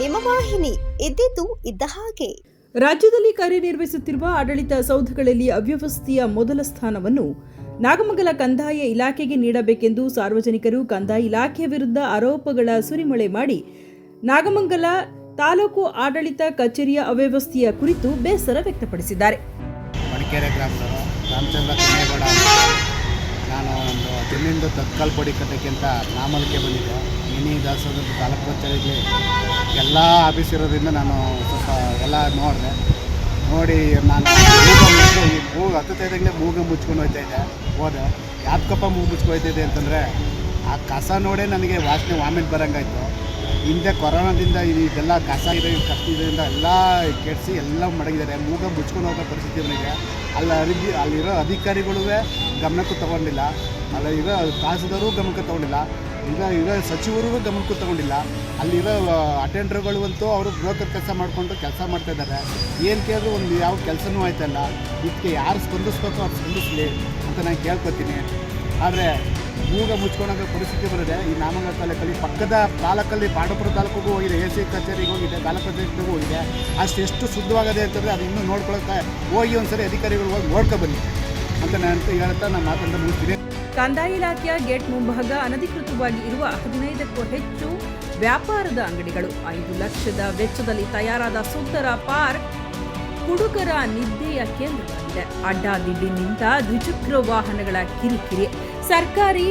ನಿಮ್ಮ ವಾಹಿನಿ, ಇದ್ದಿದ್ದು ಇದ್ದ ಹಾಗೆ. ರಾಜ್ಯದಲ್ಲಿ ಕಾರ್ಯನಿರ್ವಹಿಸುತ್ತಿರುವ ಆಡಳಿತ ಸೌಧಗಳಲ್ಲಿ ಅವ್ಯವಸ್ಥೆಯ ಮೊದಲ ಸ್ಥಾನವನ್ನು ನಾಗಮಂಗಲ ಕಂದಾಯ ಇಲಾಖೆಗೆ ನೀಡಬೇಕೆಂದು ಸಾರ್ವಜನಿಕರು ಕಂದಾಯ ಇಲಾಖೆಯ ವಿರುದ್ಧ ಆರೋಪಗಳ ಸುರಿಮಳೆ ಮಾಡಿ ನಾಗಮಂಗಲ ತಾಲೂಕು ಆಡಳಿತ ಕಚೇರಿಯ ಅವ್ಯವಸ್ಥೆಯ ಕುರಿತು ಬೇಸರ ವ್ಯಕ್ತಪಡಿಸಿದ್ದಾರೆ. ಮಡಿಕೇರೆ ಗ್ರಾಮದವರು ರಾಮಚಂದ್ರ ಕನ್ನೇಗೌಡ, ನಾನು ಒಂದು ಜಮೀನು ತತ್ಕಾಲ್ ಪಡಿ ಕಟ್ಟೋಕ್ಕಿಂತ ನಾಮಲ್ಕೆ ಬಂದಿದ್ದೆ. ಮಿನಿ ದಾಸೋಹದ ತಾಲೂಕು ಕಚೇರಿಗೆ ಎಲ್ಲ ಆಫೀಸ್ ಇರೋದ್ರಿಂದ ನಾನು ಸ್ವಲ್ಪ ಎಲ್ಲ ನೋಡಿ ನಾನು ಮೂಗು ಹತ್ತೈದಂಗೆ ಮೂಗು ಮುಚ್ಕೊಂಡು ಹೋಗ್ತಾಯಿದ್ದೆ. ಹೋದೆ ಯಾಕಪ್ಪ ಮೂಗು ಮುಚ್ಕೊಂಡು ಹೋಗ್ತಾಯಿದ್ದೆ ಅಂತಂದರೆ ಆ ಕಸ ನೋಡೇ ನನಗೆ ವಾಮಿಟ್ ಬರೋಂಗಾಯ್ತು. ಹಿಂದೆ ಕೊರೋನಾದಿಂದ ಇದೆಲ್ಲ ಕಸ ಇದರಿಂದ ಎಲ್ಲ ಕೆಡಿಸಿ ಎಲ್ಲ ಮಡಗಿದ್ದಾರೆ. ಮೂಗ ಮುಚ್ಕೊಂಡು ಹೋಗೋ ಪರಿಸ್ಥಿತಿ ನನಗೆ. ಅಲ್ಲಿರೋ ಅಧಿಕಾರಿಗಳೂ ಗಮನಕ್ಕೂ ತೊಗೊಂಡಿಲ್ಲ, ಅಲ್ಲಿರೋ ತಹಸೀಲ್ದಾರು ಗಮನಕ್ಕೆ ತೊಗೊಂಡಿಲ್ಲ, ಇರೋ ಸಚಿವರು ಗಮನಕ್ಕೂ ತೊಗೊಂಡಿಲ್ಲ. ಅಲ್ಲಿರೋ ಅಟೆಂಡರ್ಗಳು ಅಂತೂ ಅವರು ಬ್ರೋಕರ್ ಕೆಲಸ ಮಾಡಿಕೊಂಡು ಕೆಲಸ ಮಾಡ್ತಾಯಿದ್ದಾರೆ. ಏನು ಕೇಳಿದ್ರು ಒಂದು ಯಾವ ಕೆಲಸನೂ ಆಯ್ತಲ್ಲ. ಇದಕ್ಕೆ ಯಾರು ಸ್ಪಂದಿಸ್ಬೇಕೋ ಅವ್ರು ಸ್ಪಂದಿಸಲಿ ಅಂತ ನಾನು ಕೇಳ್ಕೊತೀನಿ. ಆದರೆ ಮೂಗ ಮುಚ್ಕೊಳೋ ಪರಿಸ್ಥಿತಿ ಬರುತ್ತೆ. ಈ ನಾಮಂಗಲ ತಾಲೂಕಲ್ಲಿ ಪಕ್ಕದ ತಾಲೂಕಲ್ಲಿ ಪಾಂಡವಪುರ ತಾಲೂಕಿಗೂ ಹೋಗಿದೆ, AC ಕಚೇರಿಗೆ ಹೋಗಿದೆ, ತಾಲೂಕು ಕಚೇರಿಗೂ ಹೋಗಿದೆ. ಎಷ್ಟು ಶುದ್ಧವಾಗದೆ ಅಂತಂದರೆ ಅದು ಇನ್ನೂ ನೋಡ್ಕೊಳ್ಳೋಕೆ ಹೋಗಿ ಒಂದ್ಸರಿ ಅಧಿಕಾರಿಗಳು ಹೋಗಿ ನೋಡ್ಕೊಬನ್ನಿ ಅಂತ ನಾನು ಹೇಳ್ತಾ ನಾನು ಮಾತನ್ನು ಮುಗಿಸ್ತೀನಿ. ಕಂದಾಯ ಇಲಾಖೆಯ ಗೇಟ್ ಮುಂಭಾಗ ಅನಧಿಕೃತವಾಗಿ ಇರುವ 15ಕ್ಕೂ ಹೆಚ್ಚು ವ್ಯಾಪಾರದ ಅಂಗಡಿಗಳು, 5 ಲಕ್ಷದ ವೆಚ್ಚದಲ್ಲಿ ತಯಾರಾದ ಸುಂದರ ಪಾರ್ಕ್ ಹುಡುಗರ ನಿದ್ದೆಯ ಕೇಂದ್ರವಾಗಿದೆ. ಅಡ್ಡಾದಿಡ್ಡಿ ನಿಂತ ದ್ವಿಚಕ್ರ ವಾಹನಗಳ ಕಿರಿಕಿರಿ, ಸರ್ಕಾರಿ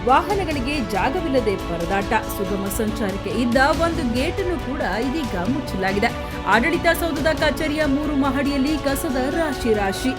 ವಾಹನಗಳಿಗೆ ಜಾಗವಿಲ್ಲದೆ ಪರದಾಟ, ಸುಗಮ ಸಂಚಾರಕ್ಕೆ ಇದ್ದ ಒಂದು ಗೇಟನ್ನು ಕೂಡ ಇದೀಗ ಮುಚ್ಚಲಾಗಿದೆ. ಆಡಳಿತ ಸೌಧದ ಕಚೇರಿಯ 3 ಮಹಡಿಯಲ್ಲಿ ಕಸದ ರಾಶಿ.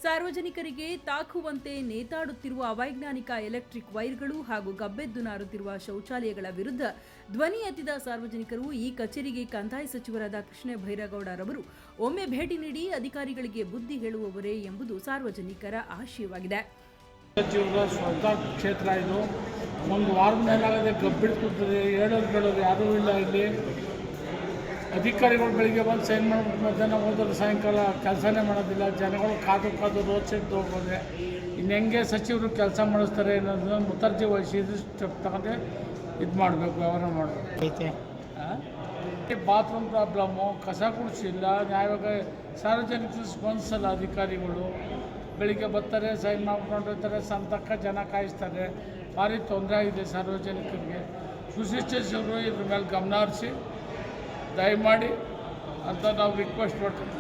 ಸಾರ್ವಜನಿಕರಿಗೆ ತಾಕುವಂತೆ ನೇತಾಡುತ್ತಿರುವ ಅವೈಜ್ಞಾನಿಕ ಎಲೆಕ್ಟ್ರಿಕ್ ವೈರ್ಗಳು ಹಾಗೂ ಗಬ್ಬೆದ್ದು ನಾರುತ್ತಿರುವ ಶೌಚಾಲಯಗಳ ವಿರುದ್ಧ ಧ್ವನಿ ಎತ್ತಿದ ಸಾರ್ವಜನಿಕರು ಈ ಕಚೇರಿಗೆ ಕಂದಾಯ ಸಚಿವರಾದ ಕೃಷ್ಣ ಭೈರೇಗೌಡರವರು ಒಮ್ಮೆ ಭೇಟಿ ನೀಡಿ ಅಧಿಕಾರಿಗಳಿಗೆ ಬುದ್ಧಿ ಹೇಳುವವರೇ ಎಂಬುದು ಸಾರ್ವಜನಿಕರ ಆಶಯವಾಗಿದೆ. ಸಚಿವರ ಸ್ವಂತ ಕ್ಷೇತ್ರ ಇದು. ಒಂದು ವಾರದ ಮೇಲಾಗದೆ ಗಬ್ಬಿಡ್ತದೆ, ಹೇಳೋರು ಯಾರೂ ಇಲ್ಲ. ಇಲ್ಲಿ ಅಧಿಕಾರಿಗಳು ಬೆಳಿಗ್ಗೆ ಬಂದು ಸೈನ್ ಮಾಡ್ಬಿಟ್ಟು ಮಧ್ಯಾಹ್ನ ಹೋದ್ರೆ ಸಾಯಂಕಾಲ ಕೆಲಸನೇ ಮಾಡೋದಿಲ್ಲ. ಜನಗಳು ಕಾದು ರೋಡ್ ಸೈಡ್ ಹೋಗೋದೆ. ಇನ್ನು ಹೆಂಗೆ ಸಚಿವರು ಕೆಲಸ ಮಾಡಿಸ್ತಾರೆ ಅನ್ನೋದನ್ನ ಮುತರ್ಜಿ ವಹಿಸಿ ಸ್ಟೆಪ್ ತಗೊಂಡೆ ಇದು ಮಾಡಬೇಕು, ವ್ಯವಹಾರ ಮಾಡಬೇಕು. ಬಾತ್ರೂಮ್ ಪ್ರಾಬ್ಲಮ್ಮು, ಕಸ ಗುಡಿಸಿಲ್ಲ, ನ್ಯಾಯವಾಗಿ ಸಾರ್ವಜನಿಕರು ಸ್ಪಂದಿಸಲ್ಲ. ಅಧಿಕಾರಿಗಳು ಬೆಳಿಗ್ಗೆ ಬರ್ತಾರೆ, ಸೈನ್ ಮಾಡ್ಕೊಂಡಿರ್ತಾರೆ, ಸಂತಕ್ಕ ಜನ ಕಾಯಿಸ್ತಾರೆ. ಭಾರಿ ತೊಂದರೆ ಆಗಿದೆ ಸಾರ್ವಜನಿಕರಿಗೆ. ಸುಶಿಕ್ಷಿತರು ಇದ್ರ ಮೇಲೆ ಗಮನ ಹರಿಸಿ ದಯಮಾಡಿ ಅಂತ ನಾವು ರಿಕ್ವೆಸ್ಟ್ ಮಾಡ್ತೀವಿ.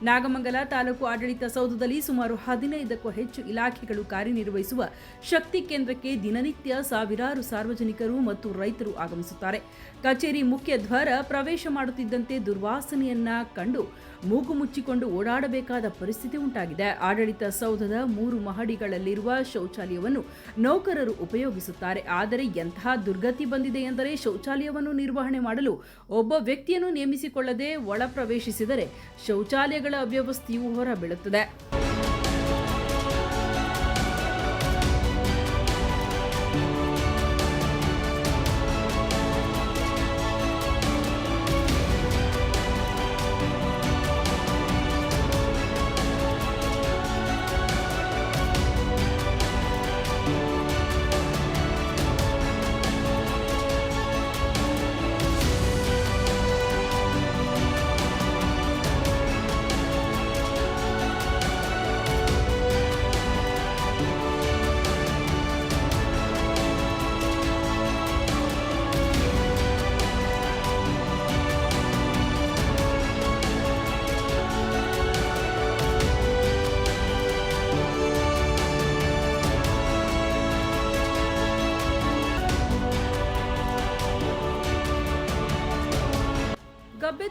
ನಾಗಮಂಗಲ ತಾಲೂಕು ಆಡಳಿತ ಸೌಧದಲ್ಲಿ ಸುಮಾರು 15ಕ್ಕೂ ಹೆಚ್ಚು ಇಲಾಖೆಗಳು ಕಾರ್ಯನಿರ್ವಹಿಸುವ ಶಕ್ತಿ ಕೇಂದ್ರಕ್ಕೆ ದಿನನಿತ್ಯ ಸಾವಿರಾರು ಸಾರ್ವಜನಿಕರು ಮತ್ತು ರೈತರು ಆಗಮಿಸುತ್ತಾರೆ. ಕಚೇರಿ ಮುಖ್ಯ ದ್ವಾರ ಪ್ರವೇಶ ಮಾಡುತ್ತಿದ್ದಂತೆ ದುರ್ವಾಸನೆಯನ್ನ ಕಂಡು ಮೂಗು ಮುಚ್ಚಿಕೊಂಡು ಓಡಾಡಬೇಕಾದ ಪರಿಸ್ಥಿತಿ ಉಂಟಾಗಿದೆ. ಆಡಳಿತ ಸೌಧದ 3 ಮಹಡಿಗಳಲ್ಲಿರುವ ಶೌಚಾಲಯವನ್ನು ನೌಕರರು ಉಪಯೋಗಿಸುತ್ತಾರೆ. ಆದರೆ ಎಂತಹ ದುರ್ಗತಿ ಬಂದಿದೆ ಎಂದರೆ ಶೌಚಾಲಯವನ್ನು ನಿರ್ವಹಣೆ ಮಾಡಲು ಒಬ್ಬ ವ್ಯಕ್ತಿಯನ್ನು ನೇಮಿಸಿಕೊಳ್ಳದೆ ಒಳ ಪ್ರವೇಶಿಸಿದರೆ ಶೌಚಾಲಯಗಳ ಅವ್ಯವಸ್ಥೆಯು ಹೊರಬೀಳುತ್ತದೆ.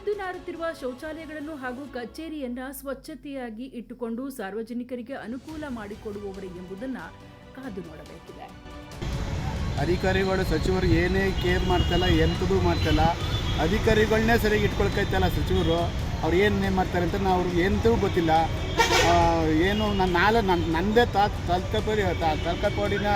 ಹರಿದು ನಾರುತ್ತಿರುವ ಶೌಚಾಲಯಗಳನ್ನು ಹಾಗೂ ಕಚೇರಿಯನ್ನ ಸ್ವಚ್ಛತೆಯಾಗಿ ಇಟ್ಟುಕೊಂಡು ಸಾರ್ವಜನಿಕರಿಗೆ ಅನುಕೂಲ ಮಾಡಿಕೊಡುವವರೇ ಎಂಬುದನ್ನು ಕಾದು ನೋಡಬೇಕಿದೆ. ಅಧಿಕಾರಿಗಳು ಸಚಿವರು ಏನೇ ಕೇರ್ ಮಾಡ್ತಲ್ಲ, ಎಂಥದ್ದು ಮಾಡ್ತಲ್ಲ. ಅಧಿಕಾರಿಗಳನ್ನೇ ಸರಿಯಾಗಿ ಇಟ್ಕೊಳ್ಕೈತಲ್ಲ ಸಚಿವರು. ಅವ್ರು ಏನೇ ಮಾಡ್ತಾರೆ ಅಂತ ನಾವು ಅವ್ರಿಗೆ ಎಂತೂ ಗೊತ್ತಿಲ್ಲ. ಏನು ನನ್ನದೇ ತಲ್ಕಲ್ಪೊಡಿನ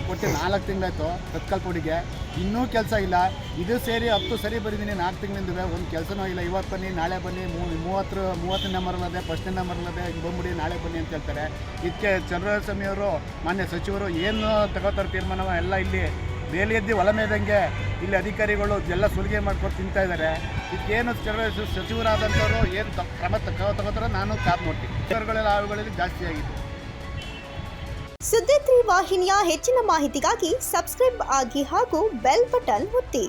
ಕೊಟ್ಟು 4 ತಿಂಗಳಾಯಿತು. ತತ್ಕಲ್ಪೊಡಿಗೆ ಇನ್ನೂ ಕೆಲಸ ಇಲ್ಲ. ಇದು ಸೇರಿ 10 ಸರಿ ಬರೀದ್ದೀನಿ 4 ತಿಂಗಳಿಂದ. ಒಂದು ಕೆಲಸನೂ ಇಲ್ಲ. ಇವತ್ತು ಬನ್ನಿ, ನಾಳೆ ಬನ್ನಿ, 30 ನಂಬರ್ಲದೆ, 1ನೇ ನಂಬರ್ಲದೆ, ಹಿಂಗೆ ಬಂದ್ಬಿಡಿ, ನಾಳೆ ಬನ್ನಿ ಅಂತ ಹೇಳ್ತಾರೆ. ಇದಕ್ಕೆ ಚಂದ್ರಸ್ವಾಮಿಯವರು ಮಾನ್ಯ ಸಚಿವರು ಏನು ತಗೋತಾರೆ ತೀರ್ಮಾನ ಎಲ್ಲ ಇಲ್ಲಿ ಬೇಲಿ ಎದ್ದು ಹೊಲ ಮೇದಂಗೆ ಇಲ್ಲಿ ಅಧಿಕಾರಿಗಳು ಎಲ್ಲ ಸುಲಿಗೆ ಮಾಡ್ಕೊಂಡು ತಿಂತಾ ಇದ್ದಾರೆ. ಇದಕ್ಕೇನು ಸಚಿವರಾದಂಥವ್ರು ಏನು ಕ್ರಮ ತಗೋತಾರೋ ನಾನು ಕಾದು ನೋಡ್ತೀನಿ. ಸರ್ಗಳೆಲ್ಲ ಆಳುಗಳಲ್ಲಿ ಜಾಸ್ತಿ ಆಗಿದೆ. ಸುದ್ದಿ 3 ವಾಹಿನಿಯ ಹೆಚ್ಚಿನ ಮಾಹಿತಿಗಾಗಿ ಸಬ್ಸ್ಕ್ರೈಬ್ ಆಗಿ ಹಾಗೂ ಬೆಲ್ ಬಟನ್ ಒತ್ತಿ.